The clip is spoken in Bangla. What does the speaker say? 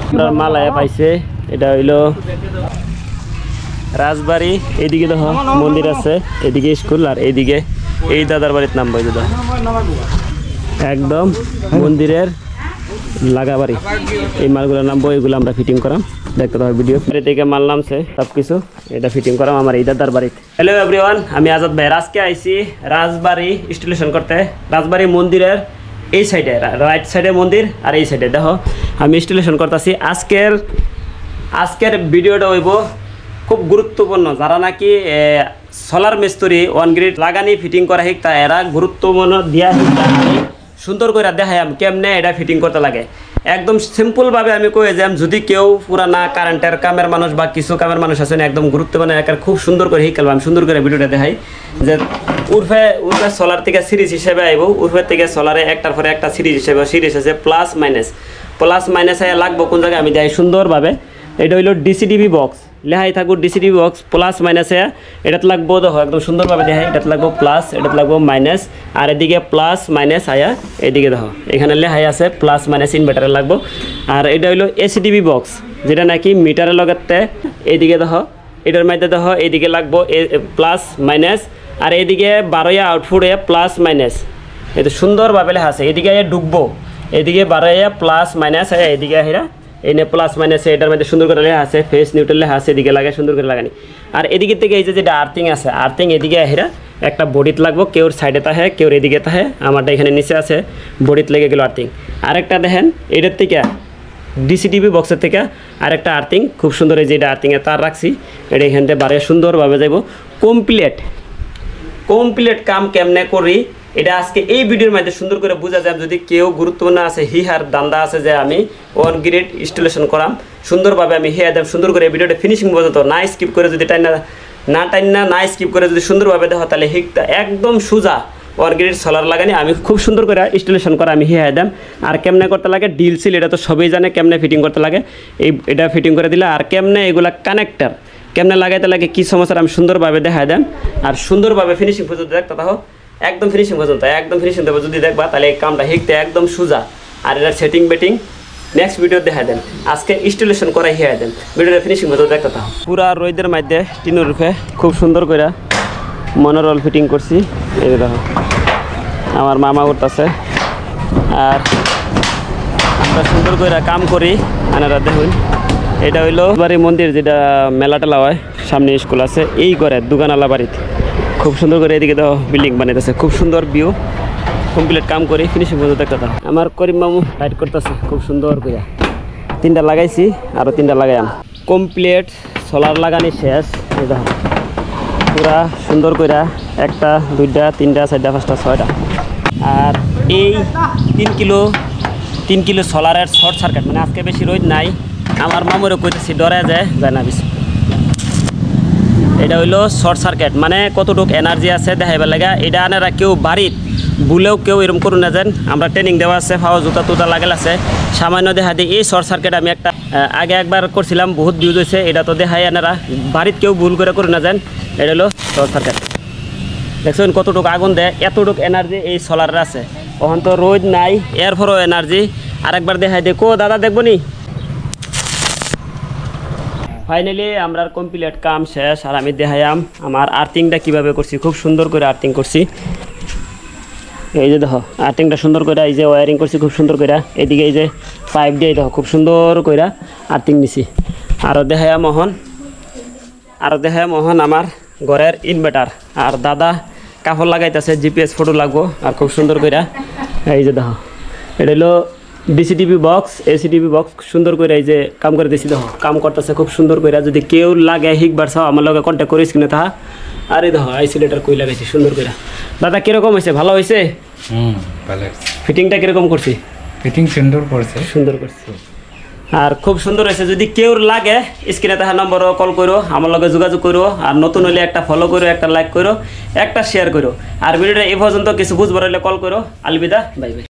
আপনার মালায় পাইছে এটা হইলো রাজবাড়ি। এইদিকে দেখো মন্দির আছে, এদিকে স্কুল, আর এইদিকে এই দাদার বাড়ির নাম বই দাদা একদম মন্দিরের লাগাবাড়ি। এই মালগুলোর নাম বই, এগুলো আমরা ফিটিং করাম, দেখতে পাবো ভিডিও। বাড়ি থেকে মাল নামছে সব কিছু, এটা ফিটিং করাম আমার এই দাদার বাড়িতে। হ্যালো এভরিওয়ান, আমি আজাদ ভাই। আজকে আইছি রাজবাড়ি ইনস্টলেশন করতে। রাজবাড়ি মন্দিরের এই সাইডে, রাইট সাইডে মন্দির, আর এই সাইডে দেখো আমি ইনস্টলেশন করতেছি। আজকের ভিডিওটা হইব খুব গুরুত্বপূর্ণ। যারা নাকি সোলার মিস্ত্রি ওয়ান গ্রিড লাগানি ফিটিং করা শিখ, তা এরা গুরুত্বপূর্ণ দিয়া শিখ সুন্দর করে দেখাই কেমনে এটা ফিটিং করতে লাগে। একদম সিম্পলভাবে আমি কই যে যদি কেউ পুরানা কারেন্টের কামের মানুষ বা কিছু কামের মানুষ আছেন, একদম গুরুত্বপূর্ণ খুব সুন্দর করে শিখালাম। আমি সুন্দর করে ভিডিওটা দেখাই যে উর্ফে সোলার থেকে সিরিজ হিসেবে আইব, উর্ফের থেকে সোলারে একটার পরে একটা সিরিজ হিসেবে, সিরিজ আছে প্লাস মাইনাস লাগবো কোন জায়গায় আমি দেখাই সুন্দরভাবে। এটা হইল ডিসিডিবি বক্স, লেহাই থাকুক ডিসিডিবি বক্স প্লাস মাইনাস এটাতে লাগবো দেখো একদম সুন্দরভাবে দেখাই। এটাতে লাগবো প্লাস, এটাতে লাগবো মাইনাস, আর এদিকে প্লাস মাইনাস আয়া এদিকে দেখো এখানে লেহাই আছে প্লাস মাইনাস ইনভার্টারে লাগবো। আর এটা হইলো এসিডিবি বক্স, যেটা নাকি মিটারের লগতে এইদিকে দেখো এটার মধ্যে দেখো এইদিকে লাগবো প্লাস মাইনাস, আর এইদিকে 12 আউটপুটে প্লাস মাইনাস। এটা সুন্দরভাবে লেখা আছে, এদিকে ঢুকবো, এদিকে 12 প্লাস মাইনাস, এদিকে হেরা এনে প্লাস মাইনাস এটার মধ্যে সুন্দর করে লেখা আছে, ফেস নিউট্রাল লেখা আছে, এদিকে লাগে সুন্দর করে লাগানি। আর এদিকে থেকে এই যেটা আর্থিং আছে, আর্থিং এদিকে হেরা একটা বডিত লাগবো, কেউর সাইডে তাহে কেউর এদিকে তাহে, আমারটা এখানে নিচে আছে বডিত লেগে গেল আর্থিং। আরেকটা দেখেন এটার থেকে ডিসিটিভি বক্সের থেকে আরেকটা আর্থিং খুব সুন্দর, এই যে এটা আর্থিংয়ে তার রাখছি, এটা এখান থেকে বারে সুন্দরভাবে যাব। কমপ্লিট কাম কেমনে করি এটা আজকে এই ভিডিওর মধ্যে সুন্দর করে বোঝা যায়। যদি কেউ গুরুত্বপূর্ণ আছে হিহার দান্দা আছে যে আমি ওয়ান গ্রিড ইনস্টলেশন করাম সুন্দরভাবে, আমি হিয়া দেব সুন্দর করে ভিডিওটা ফিনিশিং পর্যন্ত না স্কিপ করে, যদি না স্কিপ করে যদি সুন্দরভাবে দেখো তাহলে হিকটা একদম সোজা ওয়ান গ্রিড সোলার লাগানি আমি খুব সুন্দর করে ইনস্টলেশন করা আমি হিয়া দেম। আর কেমনে করতে লাগে ডিল সিল এটা তো সবই জানে কেমনে ফিটিং করতে লাগে, এটা ফিটিং করে দিলে। আর কেমনে এগুলা কানেক্টার কেমনে লাগাইতে লাগে কী সমস্যা আমি সুন্দরভাবে দেখা দেন। আর সুন্দরভাবে ফিনিশিং পর্যন্ত দেখতে থাকো, একদম ফিনিশিং পর্যন্ত, একদম ফিনিশিং দেবো যদি দেখবা তাহলে এই কামটা শিখতে একদম সোজা। আর এটার সেটিং বেটিং নেক্সট ভিডিও দেখা দেন, আজকে ইনস্টলেশন করাই হিয়া দেন, ভিডিওটা ফিনিশিং পর্যন্ত দেখতে থাকো। পুরা রোদের মধ্যে টিনের রূপে খুব সুন্দর করে মনোরল ফিটিং করছি, এই দেখো আমার মামা করতেছে। আর আমরা সুন্দর করে কাম করি, আনারা দেখুন এটা হইলো বাড়ি মন্দির, যেটা মেলা টেলা হয় সামনে স্কুল আছে, এই করে দোকানওয়ালা বাড়িতে খুব সুন্দর করে এদিকে দেখো বিল্ডিং বানাইতেছে, খুব সুন্দর ভিউ। কমপ্লিট কাম করি ফিনিশিং পর্যন্ত দেখতে থাকো। আমার করিম মামু লাইট করতেছে খুব সুন্দর করে, 3টা লাগাইছি আরও 3টা লাগাইলাম। কমপ্লিট সোলার লাগানি শেষ, এই দেখো পুরা সুন্দর করে 1টা 2টা 3টা 4টা 5টা 6টা। আর এই 3 কিলো সোলারের শর্ট সার্কিট, মানে আজকে বেশি রোদ নাই, আমার মামুরও কইতেছি ডরে যায় না বেশি। এটা হইলো শর্ট সার্কিট, মানে কতটুকু এনার্জি আছে দেখাইবার লাগা। এটা আনারা কেউ বাড়িত বুলেও কেউ এরকম করুন না যান, আমরা ট্রেনিং দেওয়া আছে, ফাওয়া জুতা টুতা লাগাল আছে, সামান্য দেখা দিই। এই শর্ট সার্কিট আমি একটা আগে একবার করছিলাম, বহুত ভিউজ হয়েছে, এটা তো দেখাই আনারা বাড়িত কেউ ভুল করে করুন না যান। এটা হলো শর্ট সার্কিট, দেখছেন কতটুকু আগুন দেয়, এতটুকু এনার্জি এই সোলারের আছে। তখন তো রোদ নাই, এরপরও এনার্জি। আরেকবার দেখাই দে কো দাদা দেখবো নি। ফাইনালি আমরা কমপ্লিট কাম শেষ। আর আমি দেখাইলাম আমার আর্থিংটা কীভাবে করছি, খুব সুন্দর করে আর্থিং করছি। এই যে দেখো আর্থিংটা সুন্দর করে, এই যে ওয়ারিং করছি খুব সুন্দর করে, এদিকে এই যে পাইপ দিয়ে দেখো খুব সুন্দর করে আর্থিং দিছি। আরও দেখাইয়া মোহন আমার ঘরের ইনভার্টার। আর দাদা কাপড় লাগাইতেছে, জিপিএস ফটো লাগবো। আর খুব সুন্দর করে এই যে দেখো এটা হলো ডিসিটিভি বক্স, এসিটিভি বক্স সুন্দর করে এই যে কাম করে দিছি। দেখো কাম করতেছে খুব সুন্দর করে, যদি কেউ লাগে শিখবার চাও আমার লগে কন্ট্যাক্ট করিস কিনা তাহা। আর এই দেখো আইসোলেটার কই লাগাইছি সুন্দর করে। দাদা কিরকম হয়েছে, ভালো হয়েছে? ভালো। ফিটিংটা কিরকম করছি? ফিটিং সুন্দর করছে, সুন্দর করছি। আর খুব সুন্দর হয়েছে, যদি কেউ লাগে স্ক্রিনে তাহা নম্বরও কল করো, আমার লগে যোগাযোগ করো। আর নতুন হলে একটা ফলো করো, একটা লাইক করো, একটা শেয়ার করো। আর ভিডিওটা এই পর্যন্ত কিছু বুঝবার হলে কল করো। Alvida, bye bye.